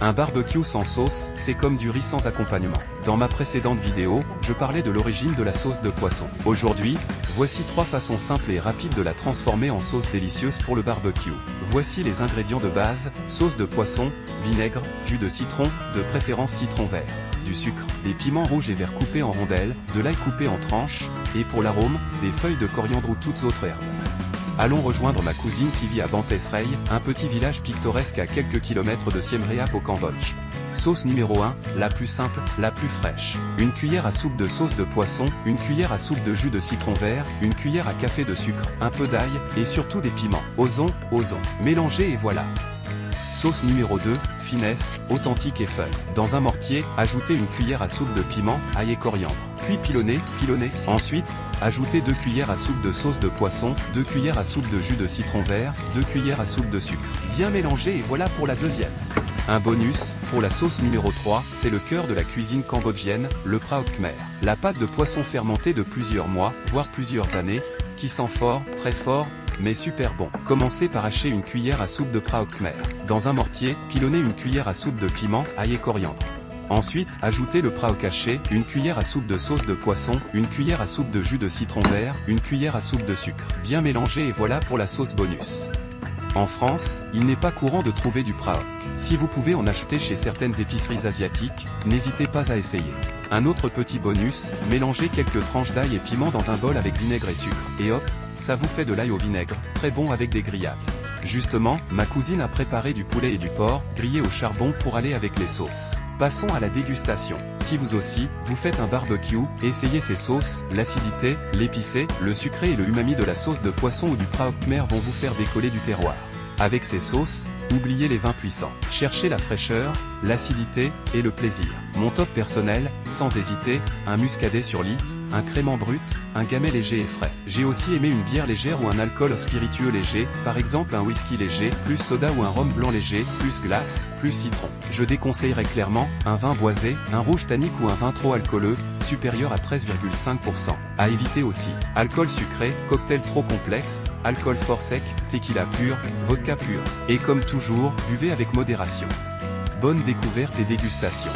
Un barbecue sans sauce, c'est comme du riz sans accompagnement. Dans ma précédente vidéo, je parlais de l'origine de la sauce de poisson. Aujourd'hui, voici 3 façons simples et rapides de la transformer en sauce délicieuse pour le barbecue. Voici les ingrédients de base: sauce de poisson, vinaigre, jus de citron, de préférence citron vert, du sucre, des piments rouges et verts coupés en rondelles, de l'ail coupé en tranches, et pour l'arôme, des feuilles de coriandre ou toutes autres herbes. Allons rejoindre ma cousine qui vit à Bantesrey, un petit village pittoresque à quelques kilomètres de Siem Reap au Cambodge. Sauce numéro 1, la plus simple, la plus fraîche. Une cuillère à soupe de sauce de poisson, une cuillère à soupe de jus de citron vert, une cuillère à café de sucre, un peu d'ail, et surtout des piments. Osons. Mélangez et voilà. Sauce numéro 2, finesse, authentique et fun. Dans un mortier, ajoutez une cuillère à soupe de piment, ail et coriandre. Puis pilonnez. Ensuite, ajoutez 2 cuillères à soupe de sauce de poisson, 2 cuillères à soupe de jus de citron vert, 2 cuillères à soupe de sucre. Bien mélanger et voilà pour la deuxième. Un bonus, pour la sauce numéro 3, c'est le cœur de la cuisine cambodgienne, le praoc khmer. La pâte de poisson fermentée de plusieurs mois, voire plusieurs années, qui sent fort, très fort, mais super bon. Commencez par hacher une cuillère à soupe de praoc khmer. Dans un mortier, pilonnez une cuillère à soupe de piment, ail et coriandre. Ensuite, ajoutez le praoc haché, une cuillère à soupe de sauce de poisson, une cuillère à soupe de jus de citron vert, une cuillère à soupe de sucre. Bien mélanger et voilà pour la sauce bonus. En France, il n'est pas courant de trouver du praoc. Si vous pouvez en acheter chez certaines épiceries asiatiques, n'hésitez pas à essayer. Un autre petit bonus, mélangez quelques tranches d'ail et piment dans un bol avec vinaigre et sucre. Et hop, ça vous fait de l'ail au vinaigre, très bon avec des grillades. Justement, ma cousine a préparé du poulet et du porc, grillés au charbon pour aller avec les sauces. Passons à la dégustation. Si vous aussi, vous faites un barbecue, essayez ces sauces, l'acidité, l'épicé, le sucré et le umami de la sauce de poisson ou du praoc khmer vont vous faire décoller du terroir. Avec ces sauces, oubliez les vins puissants. Cherchez la fraîcheur, l'acidité, et le plaisir. Mon top personnel, sans hésiter, un muscadet sur lit, un crément brut, un gamay léger et frais. J'ai aussi aimé une bière légère ou un alcool spiritueux léger, par exemple un whisky léger, plus soda ou un rhum blanc léger, plus glace, plus citron. Je déconseillerais clairement un vin boisé, un rouge tannique ou un vin trop alcooleux, supérieur à 13,5%. À éviter aussi, alcool sucré, cocktail trop complexe, alcool fort sec, tequila pur, vodka pur. Et comme toujours, buvez avec modération. Bonne découverte et dégustation.